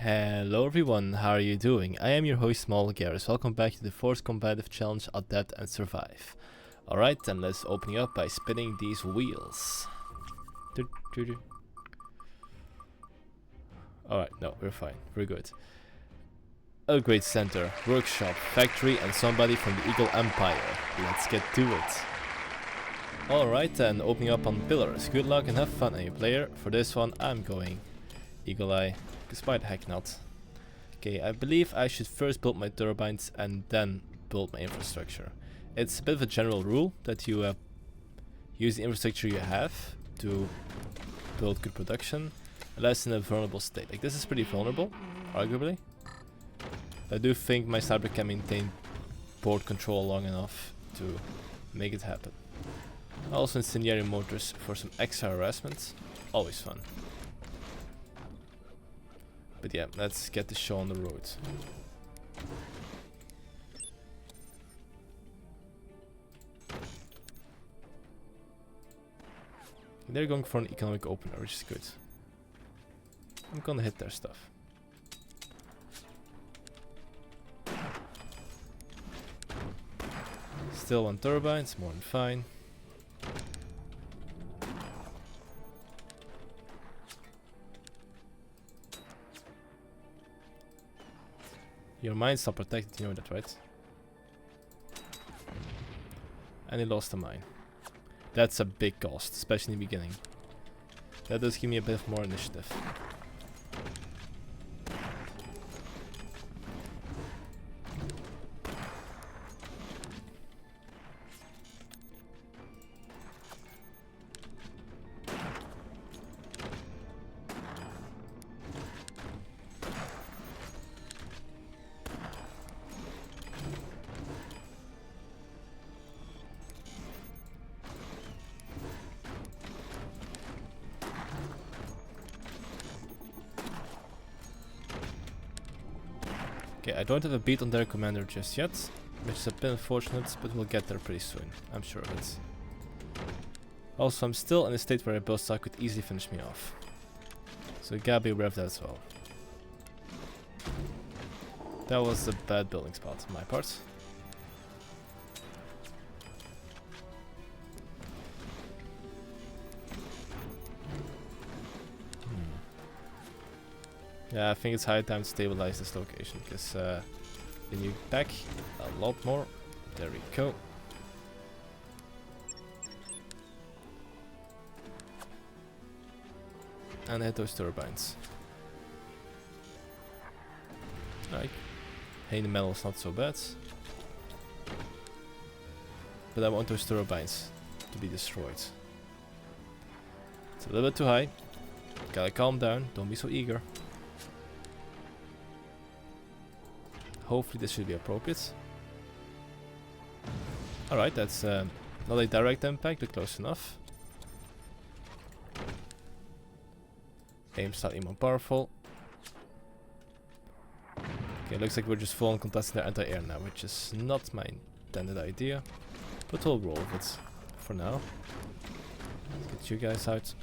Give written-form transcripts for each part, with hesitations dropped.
Hello everyone, how are you doing? I am your host Small Garrus. Welcome back to the 4th competitive challenge, Adapt and Survive. Alright, then let's open it up by spinning these wheels. Alright, no, we're fine, we're good. Upgrade center, workshop, factory and somebody from the Eagle Empire. Let's get to it. Alright then, opening up on pillars. Good luck and have fun, any player. For this one I'm going Eagle Eye. Why the heck not? Okay, I believe I should first build my turbines and then build my infrastructure. It's a bit of a general rule that you use the infrastructure you have to build good production, unless in a vulnerable state. Like this is pretty vulnerable, arguably. I do think my sniper can maintain board control long enough to make it happen. Also incendiary mortars for some extra harassment, always fun. But yeah, let's get the show on the road. They're going for an economic opener, which is good. I'm gonna hit their stuff. Still one turbine, it's more than fine. Your mine's not protected, you know that, right? And he lost a mine. That's a big cost, especially in the beginning. That does give me a bit more initiative. Okay, I don't have a beat on their commander just yet, which is a bit unfortunate, but we'll get there pretty soon, I'm sure of it. Also, I'm still in a state where a bullseye could easily finish me off. So you gotta be aware of that as well. That was a bad building spot on my part. Yeah, I think it's high time to stabilize this location, because we need back a lot more. There we go. And hit those turbines. Like, hey, the metal is not so bad. But I want those turbines to be destroyed. It's a little bit too high. Gotta calm down, don't be so eager. Hopefully this should be appropriate. Alright, that's not a direct impact, but close enough. Aim slightly more powerful. Okay, looks like we're just full on contesting their anti-air now, which is not my intended idea. But we'll roll with it for now. Let's get you guys out.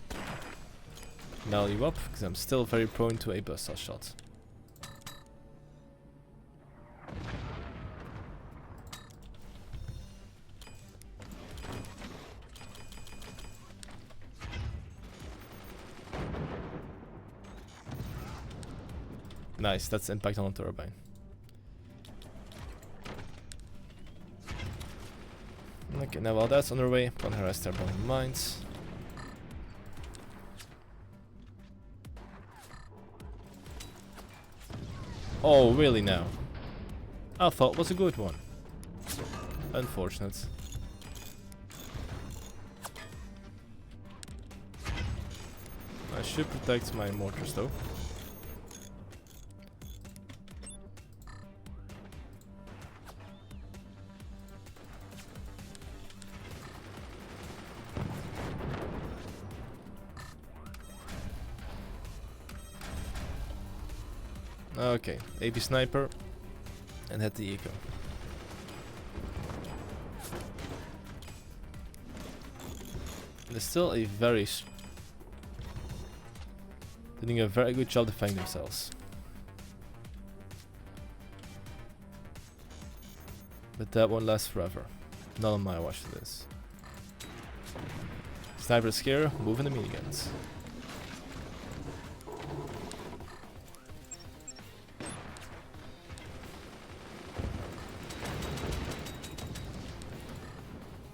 Nail you up, because I'm still very prone to a buzzsaw shot. Nice, that's impact on the turbine. Okay, now while that's on their way, I'm gonna harass their bottom mines. Oh, really now? I thought it was a good one. Unfortunate. I should protect my mortars though. Okay, AB sniper and hit the eco. They're still a they're doing a very good job defending themselves. But that won't last forever. Not on my watch it is. Sniper scare, moving the miniguns.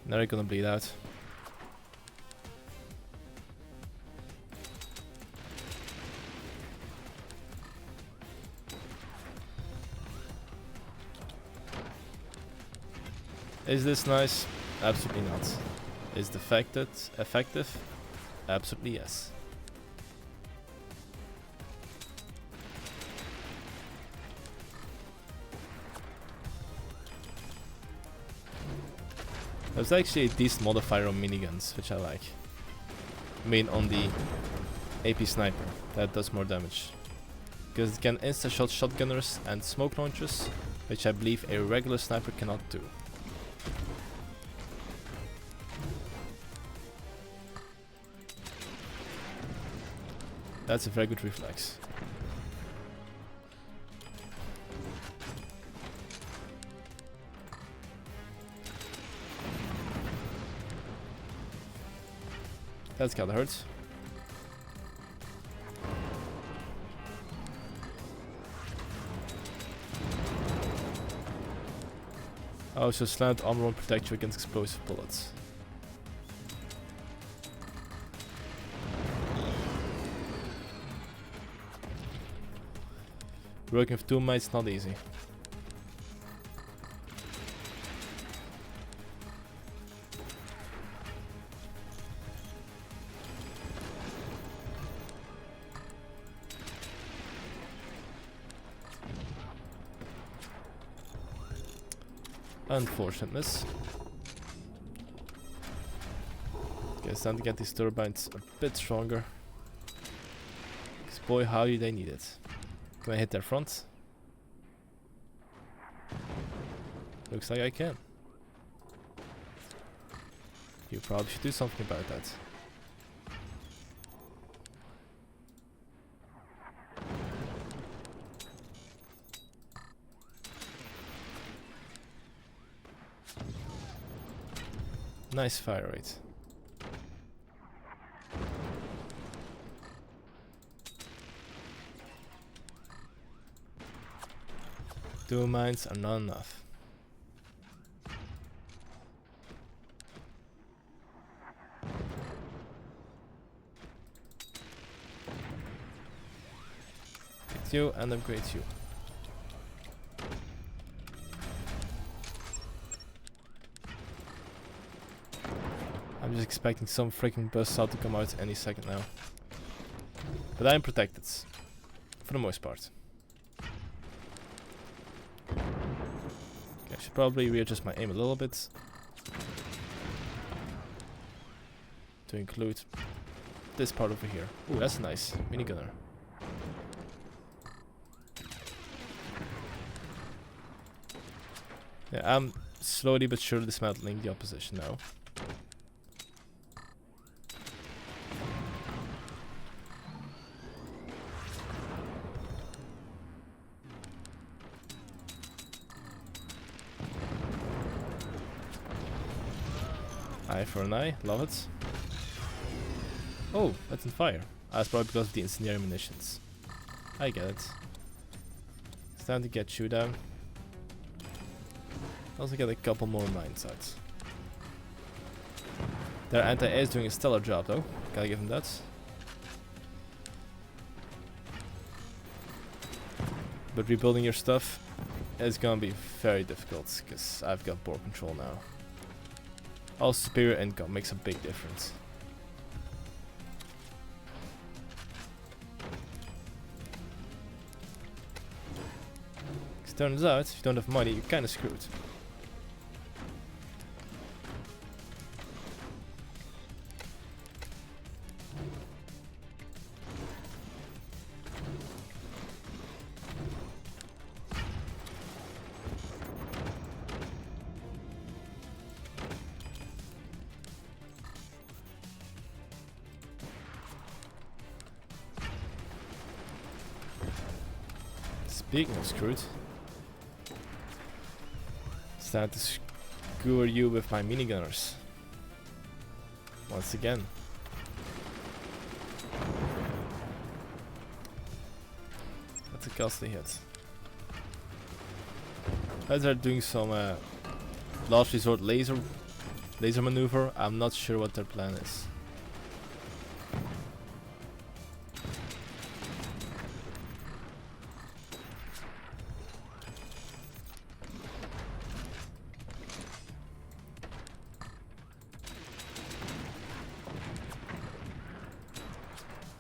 Now they're gonna bleed out. Is this nice? Absolutely not. Is the fact that effective? Absolutely yes. There's actually a decent modifier on miniguns, which I like. I mean on the AP sniper, that does more damage. Because it can insta-shot shotgunners and smoke launchers, which I believe a regular sniper cannot do. That's a very good reflex. That's kinda hurts. Oh, so slant armor won't protect you against explosive bullets. Working with 2 mates not easy. Unfortunate miss. Okay, it's time to get these turbines a bit stronger. Because boy, how do they need it. Can I hit their front? Looks like I can. You probably should do something about that. Nice fire rate. Two mines are not enough. Get you and upgrade you. I'm just expecting some freaking buzz out to come out any second now. But I'm protected. For the most part. I should probably readjust my aim a little bit. To include this part over here. Ooh, that's nice. Minigunner. Yeah, I'm slowly but surely dismantling the opposition now. Eye for an eye, love it. Oh, that's on fire. That's probably because of the incendiary munitions. I get it. It's time to get you down. Also get a couple more mine sites. Their anti-air is doing a stellar job though. Gotta give them that. But rebuilding your stuff is gonna be very difficult because I've got board control now. Also, superior income makes a big difference. Because turns out, if you don't have money, you're kinda screwed. Speaking of screwed, It's time to skewer you with my minigunners. Once again. That's a costly hit. As they're doing some last resort laser maneuver, I'm not sure what their plan is.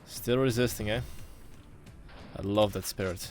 Still resisting, eh? I love that spirit.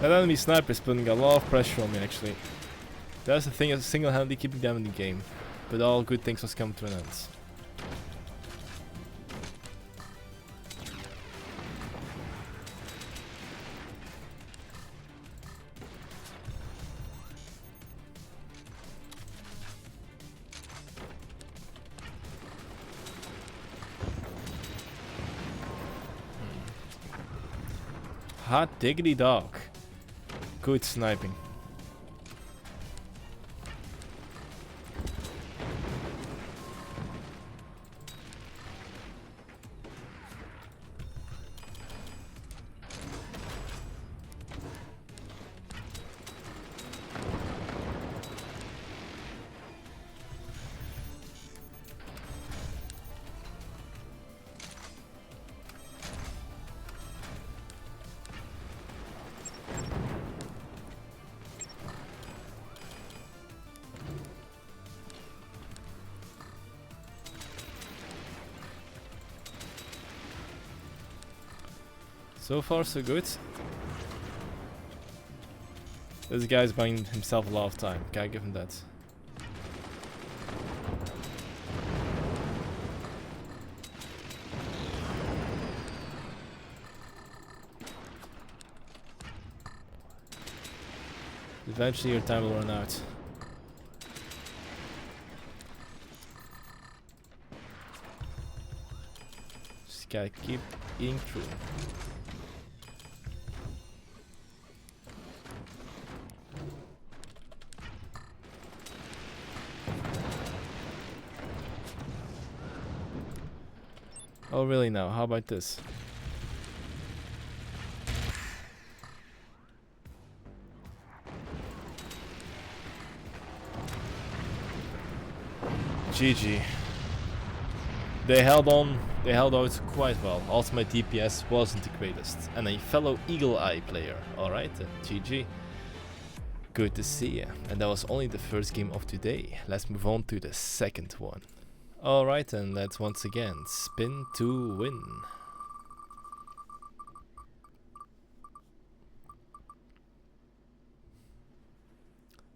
That enemy sniper is putting a lot of pressure on me actually. That's the thing, is single-handedly keeping them in the game. But all good things must come to an end. Hot diggity dog. Good sniping. So far so good. This guy's buying himself a lot of time, can't give him that. Eventually your time will run out. Just gotta keep eating through. Oh really now, how about this? GG. They held out quite well. Also my DPS wasn't the greatest. And a fellow Eagle Eye player. Alright then, GG. Good to see ya. And that was only the first game of today. Let's move on to the second one. Alright then, let's once again spin to win.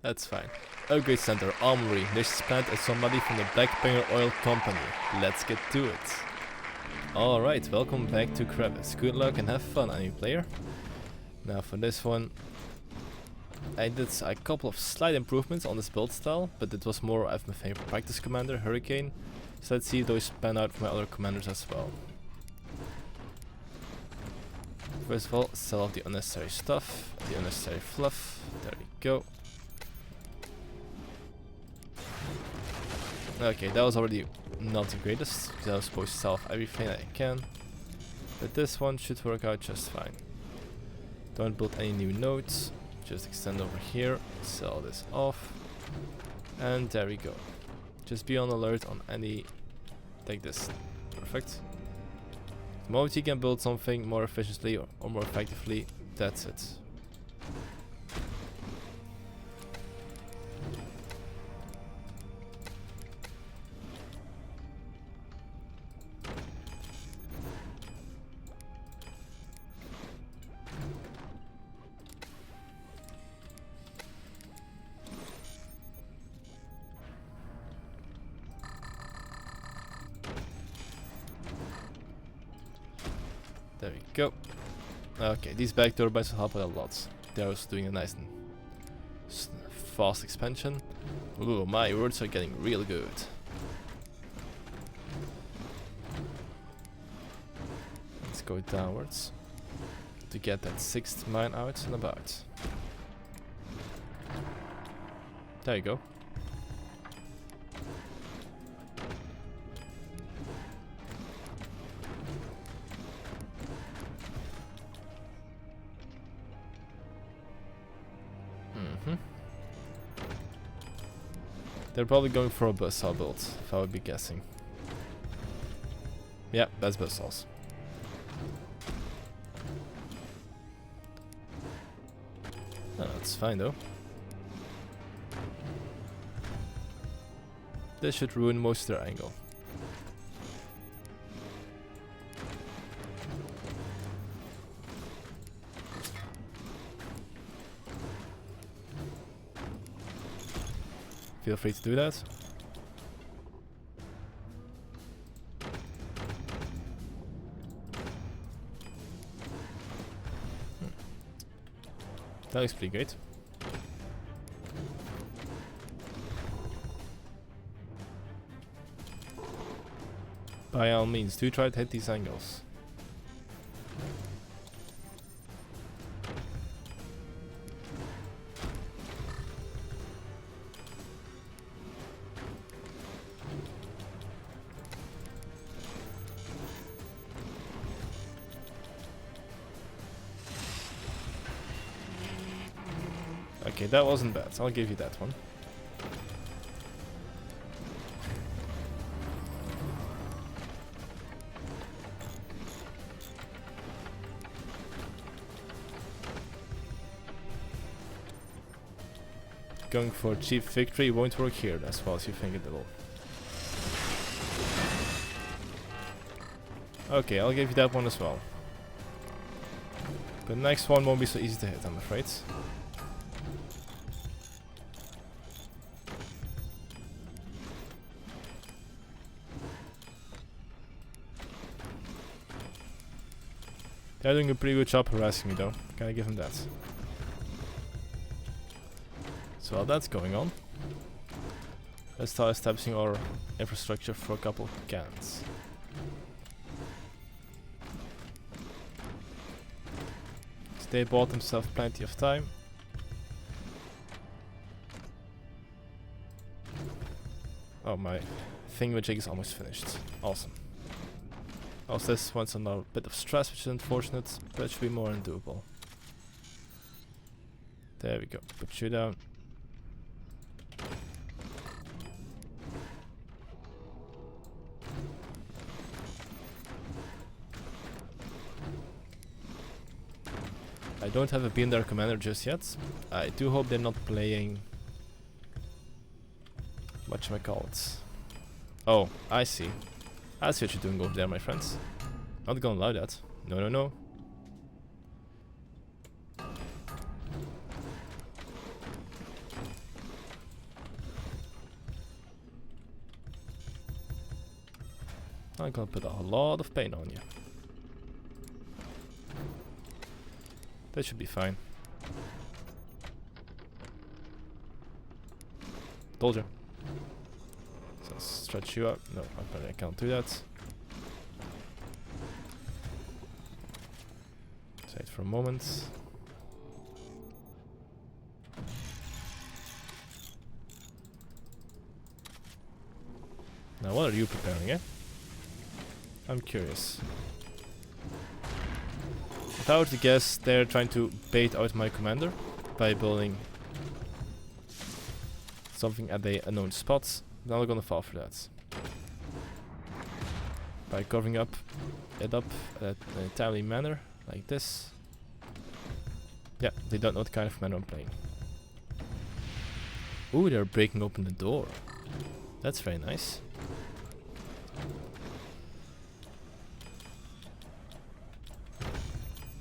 That's fine. Upgrade Center, Armory. This is planned as somebody from the Black Pinger Oil Company. Let's get to it. Alright, welcome back to Crevice. Good luck and have fun, enemy player. Now for this one, I did a couple of slight improvements on this build style, but it was more of my favorite practice commander, Hurricane. So let's see if those pan out for my other commanders as well. First of all, sell off the unnecessary stuff, the unnecessary fluff. There we go. Okay, that was already not the greatest, because I was supposed to sell off everything I can. But this one should work out just fine. Don't build any new nodes. Just extend over here. Sell this off. And there we go. Just be on alert on any... Take this. Perfect. The moment you can build something more efficiently or more effectively, that's it. There we go. Okay, these back turbines will help out a lot. They're also doing a nice and fast expansion. Ooh, my words are getting real good. Let's go downwards to get that 6th mine out and about. There you go. They're probably going for a buzzsaw build, if I would be guessing. Yeah, that's buzzsaws. Oh, that's fine though. This should ruin most of their angle. Feel free to do that. That looks pretty great. By all means, do try to hit these angles. Okay, that wasn't bad. I'll give you that one. Going for a cheap victory won't work here as well as you think it will. Okay, I'll give you that one as well. But the next one won't be so easy to hit, I'm afraid. They're doing a pretty good job harassing me though, gotta give them that. So while that's going on, let's start establishing our infrastructure for a couple of cannons. So they bought themselves plenty of time. Oh, my thingamajig is almost finished. Awesome. Also, this one's under a bit of stress, which is unfortunate, but it should be more than doable. There we go. Put you down. I don't have a Beandar commander just yet. I do hope they're not playing... whatchamacallit. Oh, I see. I see what you're doing over there, my friends. Not gonna allow that. No, no, no. I'm gonna put a lot of pain on you. That should be fine. Told you. So stretch you up. No, I can't do that. Wait for a moment. Now what are you preparing, eh? I'm curious. If I were to guess, they're trying to bait out my commander by building something at the unknown spots. Now we're gonna fall for that. By covering up it up in a timely manner, like this. Yeah, they don't know what kind of manner I'm playing. Ooh, they're breaking open the door. That's very nice.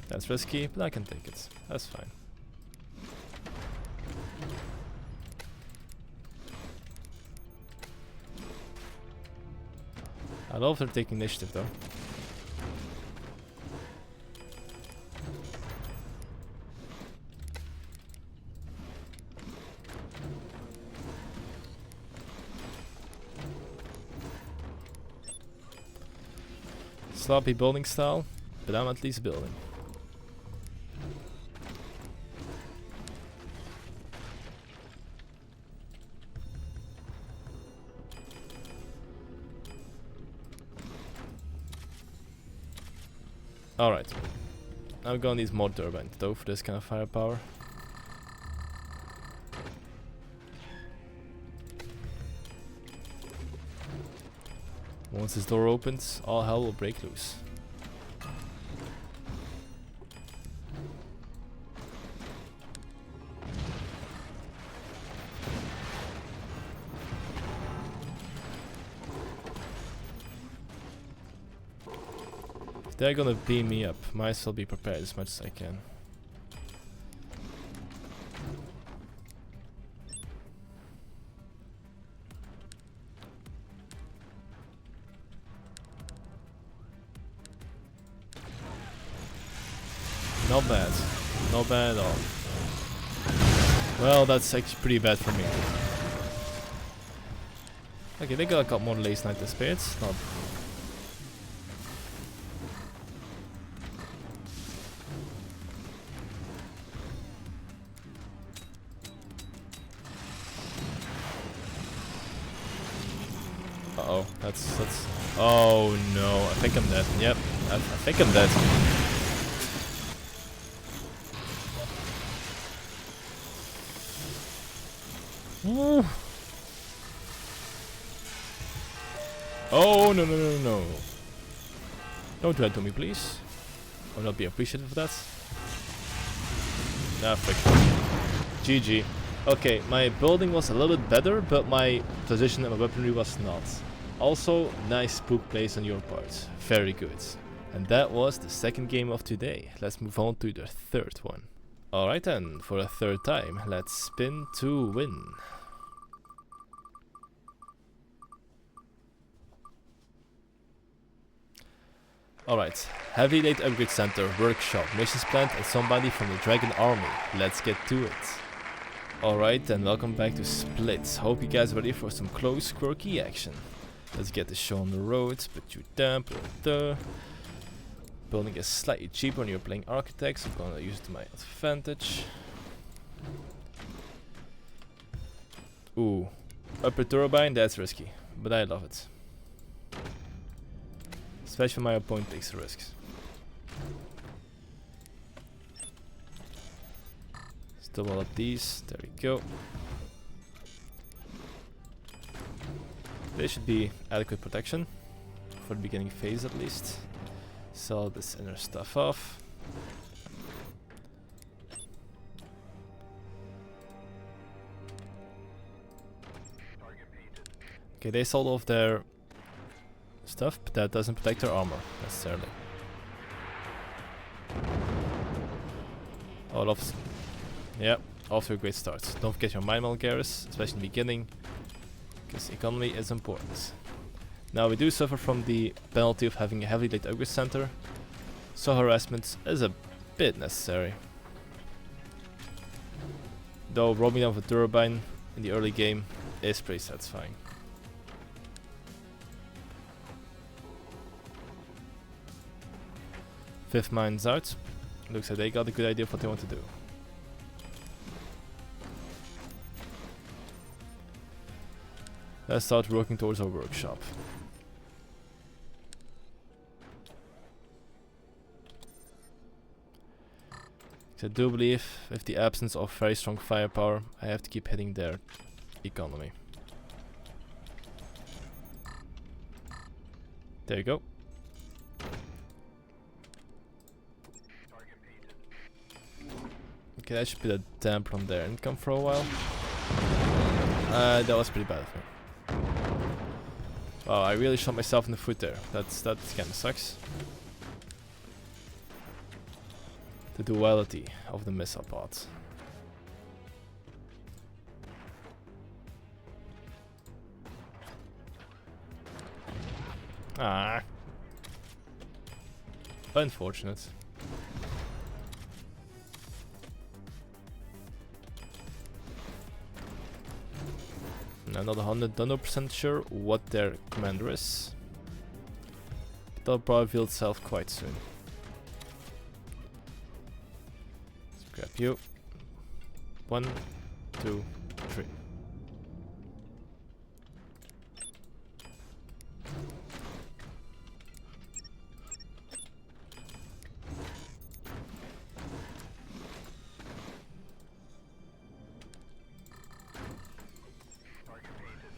That's risky, but I can take it. That's fine. I love they're taking initiative though. Sloppy building style, but I'm at least building. Alright. I'm gonna need more turbines though for this kind of firepower. Once this door opens, all hell will break loose. If they're gonna beam me up, might as well be prepared as much as I can. Not bad. Not bad at all. Well, that's actually pretty bad for me. Okay, they got a couple more Lace Knight Spirits. Not. Uh-oh, that's... Oh no, I think I'm dead. Yep, I think I'm dead. Woo. Oh no no no no! Don't do that to me, please. I will not be appreciative of that. Nah, frick. GG. Okay, my building was a little bit better, but my position and my weaponry was not. Also, nice spook plays on your part. Very good. And that was the second game of today. Let's move on to the third one. Alright then, for a third time, let's spin to win. Alright, Heavy Late Upgrade Center, Workshop, Missions Planned and somebody from the Dragon Army. Let's get to it. Alright then, welcome back to Split. Hope you guys are ready for some close, quirky action. Let's get the show on the road, put you down, Building is slightly cheaper when you're playing Architects, I'm gonna use it to my advantage. Ooh, upper turbine, that's risky, but I love it. Especially when my opponent takes the risks. Still all of these, there we go. They should be adequate protection, for the beginning phase at least. Sell this inner stuff off. Okay, they sold off their stuff, but that doesn't protect their armor necessarily. Oh, yeah, off to a great start. Don't forget your Mind Malgaris, especially in the beginning, because economy is important. Now we do suffer from the penalty of having a heavily late upgrade center, so harassment is a bit necessary. Though roaming down with a turbine in the early game is pretty satisfying. Fifth mine's out. Looks like they got a good idea of what they want to do. Let's start working towards our workshop. I do believe with the absence of very strong firepower, I have to keep hitting their economy. There you go. Okay, that should put a damper on their income for a while. That was pretty bad of me. Wow, I really shot myself in the foot there. That kinda sucks. The duality of the missile pods. Ah. Unfortunate. I'm not 100% sure what their commander is. But that'll probably reveal itself quite soon. Let's grab you. 1, 2, 3.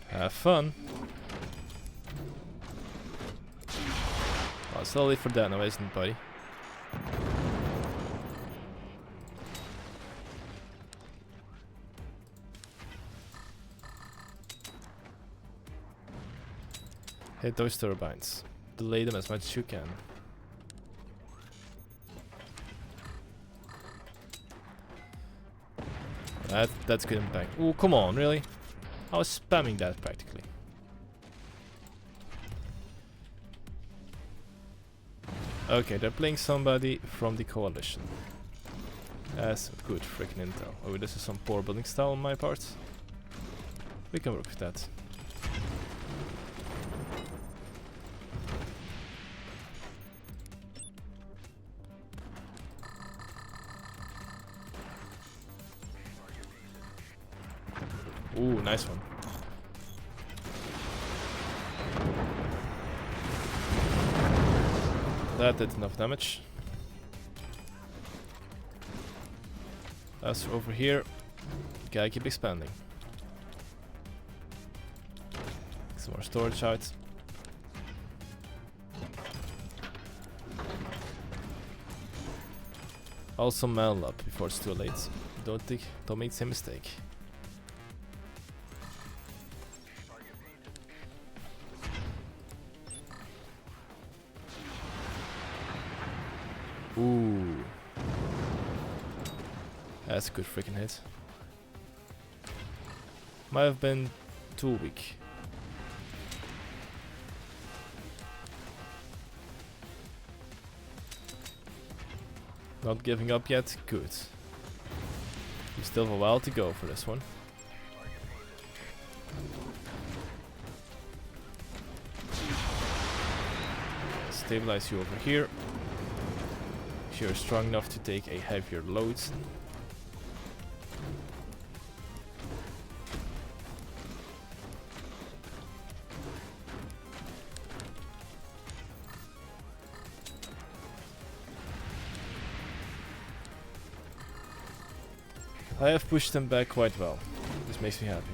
Have fun. Well, it's slowly for that now, isn't it, buddy? Hit those turbines. Delay them as much as you can. That's good impact. Oh, come on, really? I was spamming that practically. Okay, they're playing somebody from the coalition. That's good freaking intel. Oh, this is some poor building style on my part. We can work with that. Ooh, nice one. That did enough damage. As over here, gotta keep expanding. Some more storage out. Also mantle up before it's too late. Don't make the same mistake. Ooh. That's a good freaking hit. Might have been too weak. Not giving up yet? Good. You still have a while to go for this one. Stabilize you over here. You're strong enough to take a heavier load. I have pushed them back quite well. This makes me happy.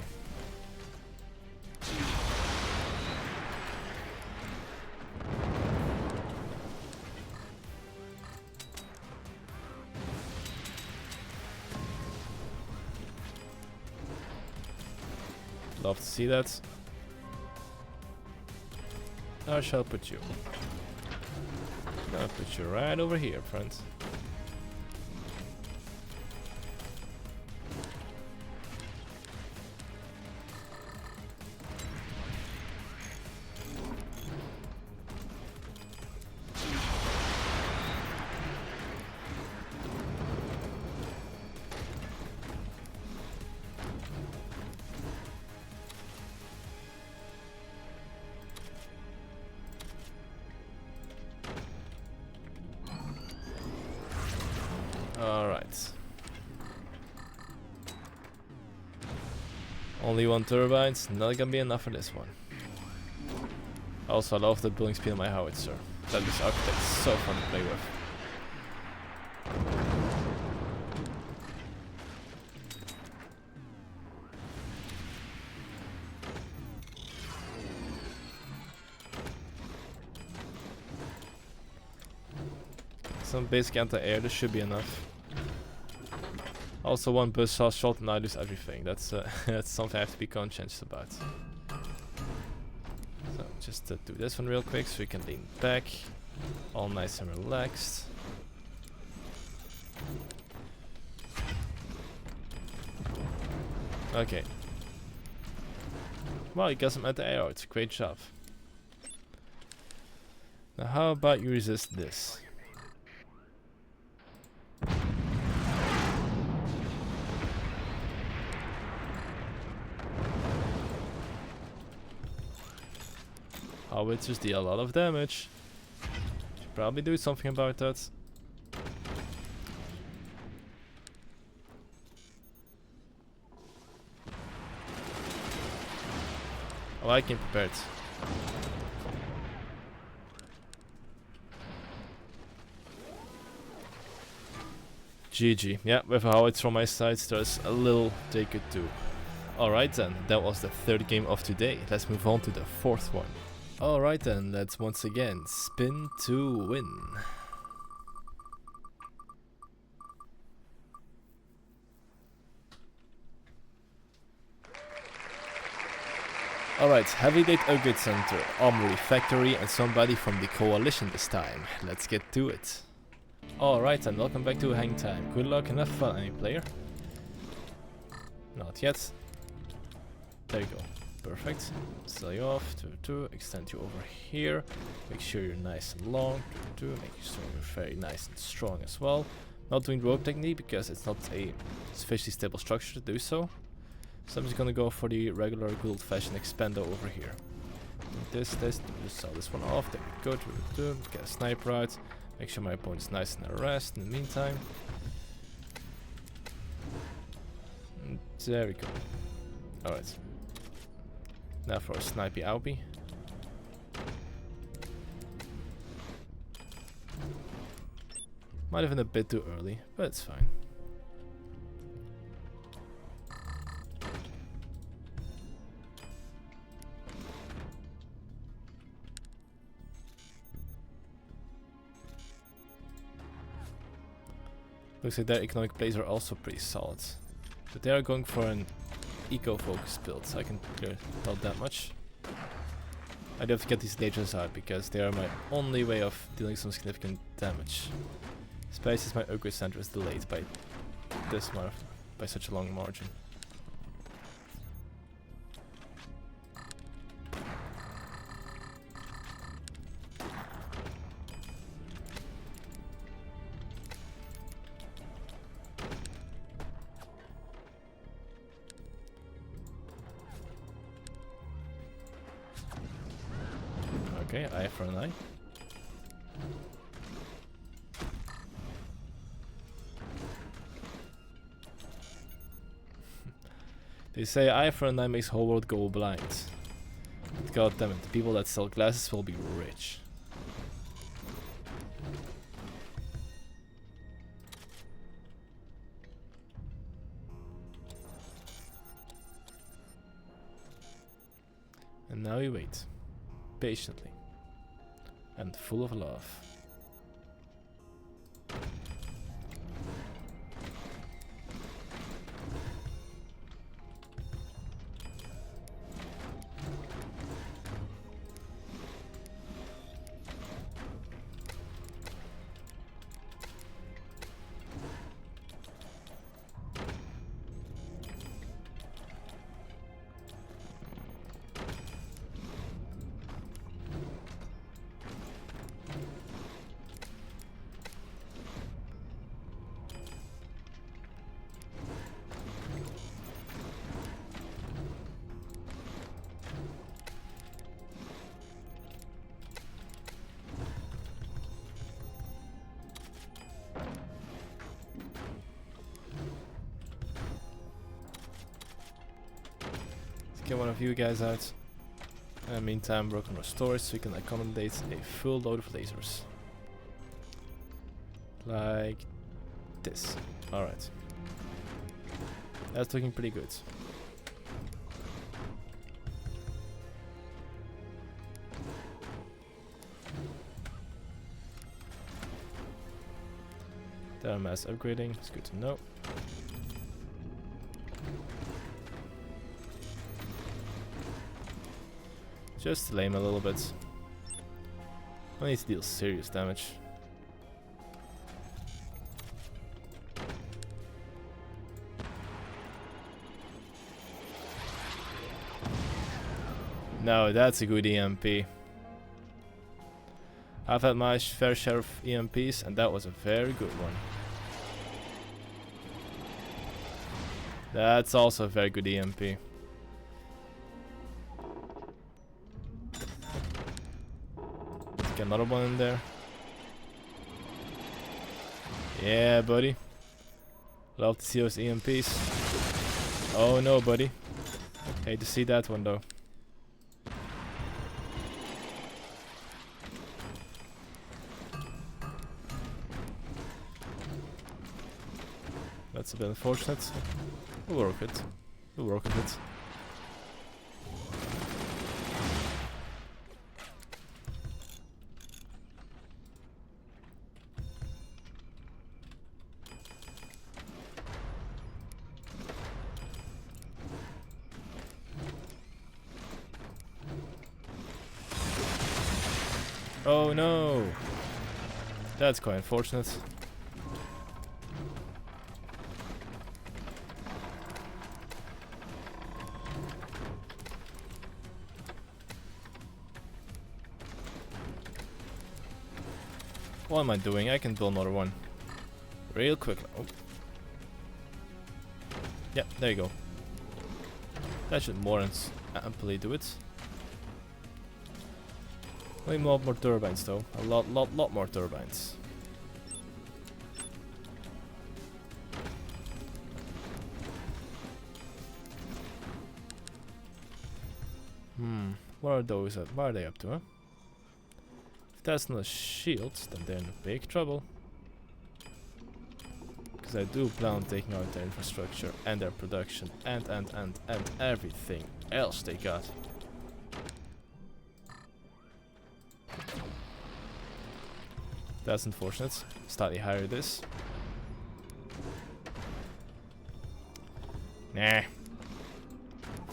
Love to see that. I shall put you. Gonna put you right over here, friends. Alright. Only one turbine's not gonna be enough for this one. Also, I love the building speed of my howitzer. That is architect so fun to play with. Some basic anti-air, this should be enough. Also one buzzsaw shot and I lose everything. That's that's something I have to be conscious about. So just do this one real quick so we can lean back. All nice and relaxed. Okay. Well, you got some anti-air, it's a great job. Now how about you resist this? Howitzers deal a lot of damage. Should probably do something about that. Oh, I came prepared. GG. Yeah, with a howitzer from my side, there's a little they could do. Alright then, that was the third game of today. Let's move on to the fourth one. Alright then, let's once again spin to win. Alright, Heavy Date Upgrade Center, Armory Factory and somebody from the Coalition this time. Let's get to it. Alright then, welcome back to Hang Time. Good luck and have fun, any player. Not yet. There you go. Perfect. Sell you off. Extend you over here. Make sure you're nice and long. Make sure you're very nice and strong as well. Not doing rope technique because it's not a sufficiently stable structure to do so. So I'm just gonna go for the regular good old-fashioned expando over here. This, just sell this one off. There we go. Get a sniper out. Make sure my opponent's nice and at rest in the meantime. And there we go. Alright. Now for a snipey Alpy. Might have been a bit too early, but it's fine. Looks like their economic plays are also pretty solid. But they are going for an eco-focus build, so I can tell that much. I do have to get these lasers out because they are my only way of dealing some significant damage. Especially since my upgrade center is delayed by this much, by such a long margin. Okay, eye for an eye. They say eye for an eye makes the whole world go blind. But god damn it, the people that sell glasses will be rich. And now we wait. Patiently. And full of love. Get one of you guys out. In the meantime, work on our storage so we can accommodate a full load of lasers. Like this. Alright. That's looking pretty good. They're mass upgrading, it's good to know. Just delay him a little bit. I need to deal serious damage. No, that's a good EMP. I've had my fair share of EMPs, and that was a very good one. That's also a very good EMP. Get another one in there. Yeah, buddy. Love to see those EMPs. Oh no, buddy. Hate to see that one though. That's a bit unfortunate. We'll work it. We'll work with it. Oh no! That's quite unfortunate. What am I doing? I can build another one. Real quick. Oh. Yeah, there you go. That should more than amply do it. We need more turbines though. A lot more turbines. What are those at? What are they up to, huh? If that's not a shield, then they're in big trouble. Because I do plan on taking out their infrastructure and their production and everything else they got. That's unfortunate. Slightly higher this. Nah.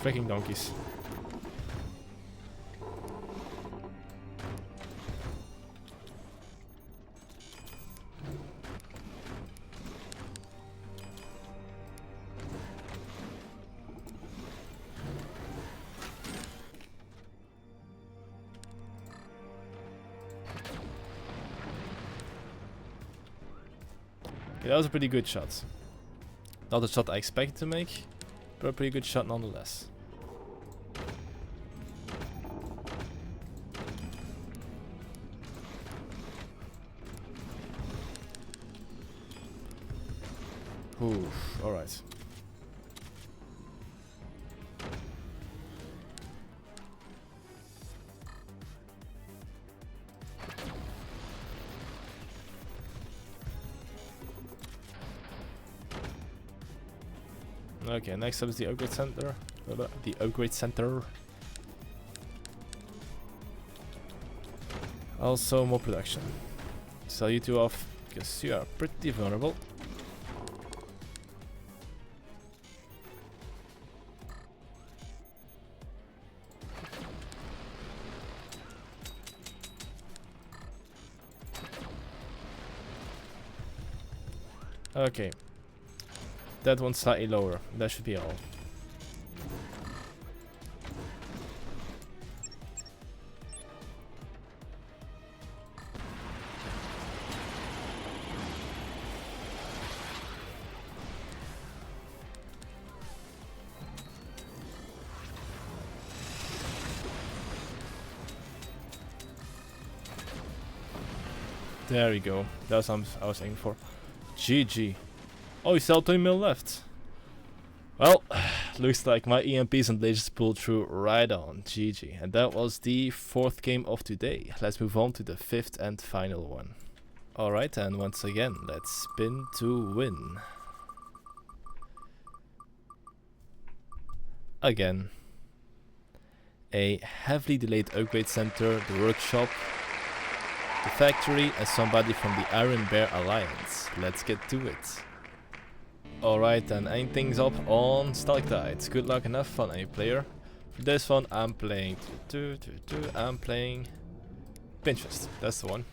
Freaking donkeys. Okay, that was a pretty good shot. Not the shot I expected to make, but a pretty good shot nonetheless. Oof, alright. Okay, next up is the upgrade center. The upgrade center. Also more production. Sell you two off because you are pretty vulnerable. Okay. That one's slightly lower. That should be all. There we go. That's what I was aiming for. GG. Oh, we still have 20 mil left. Well, looks like my EMPs and lasers pulled through right on. GG. And that was the 4th game of today. Let's move on to the 5th and final one. Alright, and once again, let's spin to win. Again. A heavily delayed upgrade center, the workshop. the factory, and somebody from the Iron Bear Alliance. Let's get to it. Alright then, aim things up on Stalactites. Good luck and have fun, any player. For this one, I'm playing... I'm playing... Pinchfist, that's the one.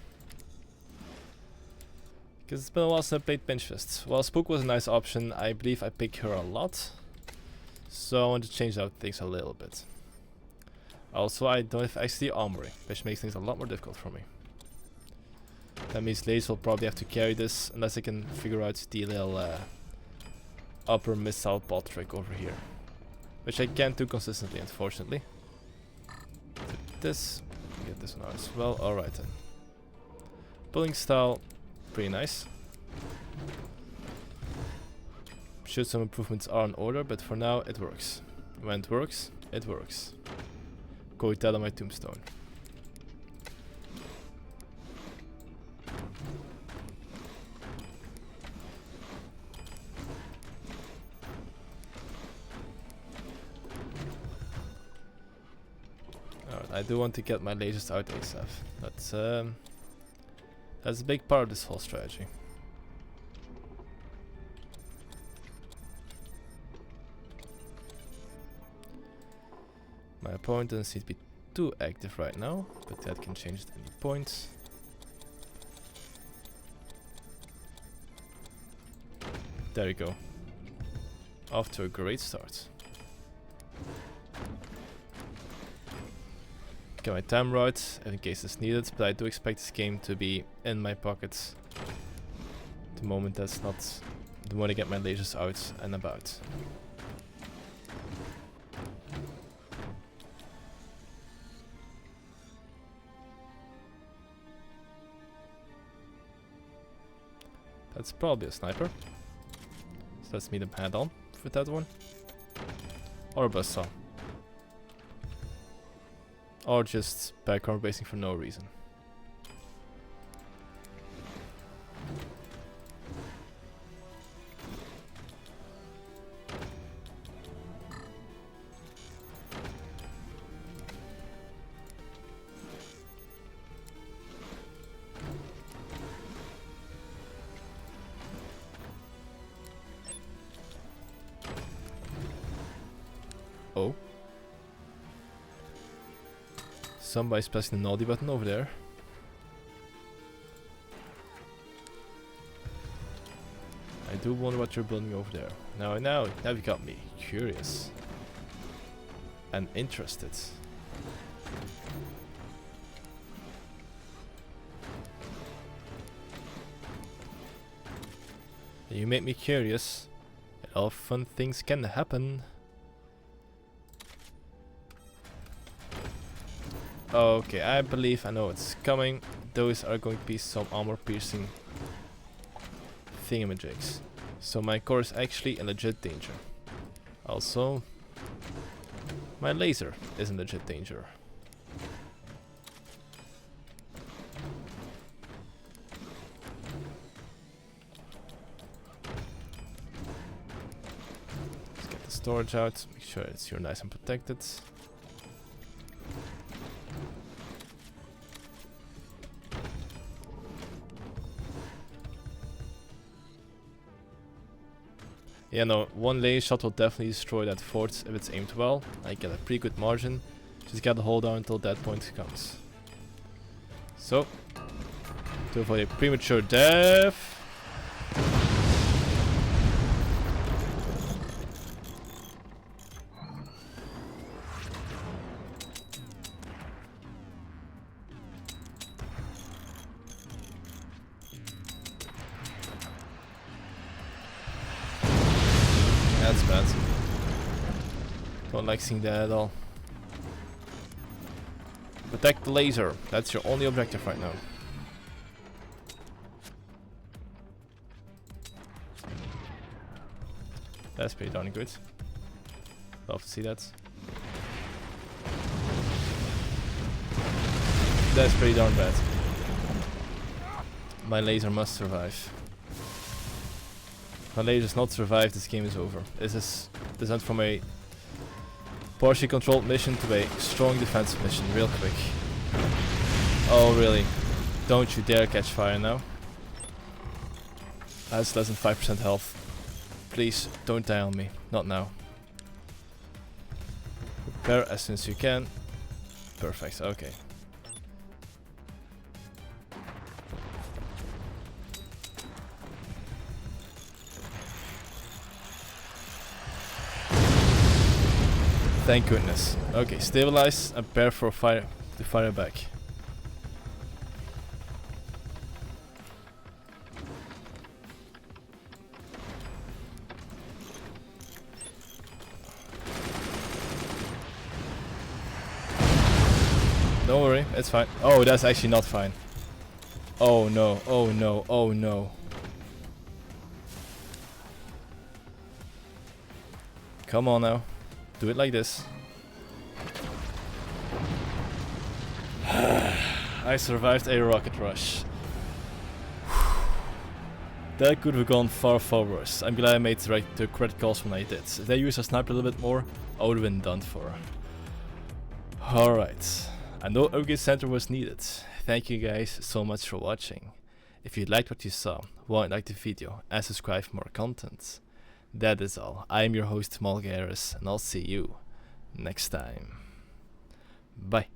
Because it's been a while since I played Pinchfist. Well, Spook was a nice option. I believe I picked her a lot. So I want to change out things a little bit. Also, I don't have actually armory, which makes things a lot more difficult for me. That means Lace will probably have to carry this, unless I can figure out the little upper missile bot trick over here. Which I can't do consistently, unfortunately. This, get this one out as well. Alright then. Pulling style, pretty nice. Sure, some improvements are in order, but for now it works. When it works, it works. Go tell on my tombstone. Alright, I do want to get my lasers out ASAP. That's a big part of this whole strategy. My opponent doesn't seem to be too active right now, but that can change at any point. There you go. Off to a great start. Get my time right, in case it's needed, but I do expect this game to be in my pockets. The moment that's not... the moment I get my lasers out and about. That's probably a sniper. So let's meet him head on with that one. Or a buzzsaw. Or just background basing for no reason. Oh. Somebody's pressing the naughty button over there. I do wonder what you're building over there. Now you got me curious. And interested. You make me curious. And all fun things can happen. Okay, I believe I know what's coming. Those are going to be some armor piercing thingamajigs. So my core is actually in legit danger. Also, my laser is in legit danger. Let's get the storage out, make sure it's here nice and protected. Yeah, no, one laser shot will definitely destroy that fort if it's aimed well. I get a pretty good margin. Just gotta hold on until that point comes. So, to avoid a premature death. That's bad. Don't like seeing that at all. Protect the laser. That's your only objective right now. That's pretty darn good. Love to see that. That's pretty darn bad. My laser must survive. If my laser does not survive, this game is over. This is designed from a partially controlled mission to a strong defensive mission, real quick. Oh really? Don't you dare catch fire now. That's less than 5% health. Please, don't die on me. Not now. Repair as soon as you can. Perfect, okay. Thank goodness. Okay, stabilize and prepare for fire to fire back. Don't worry, it's fine. Oh, that's actually not fine. Oh no, oh no, oh no. Come on now. Do it like this. I survived a rocket rush. That could have gone far, far worse. I'm glad I made the correct calls when I did. If they used a sniper a little bit more, I would have been done for. Alright. I know upgrade center was needed. Thank you guys so much for watching. If you liked what you saw, why not like the video and subscribe for more content. That is all. I am your host Malgaris and I'll see you next time. Bye.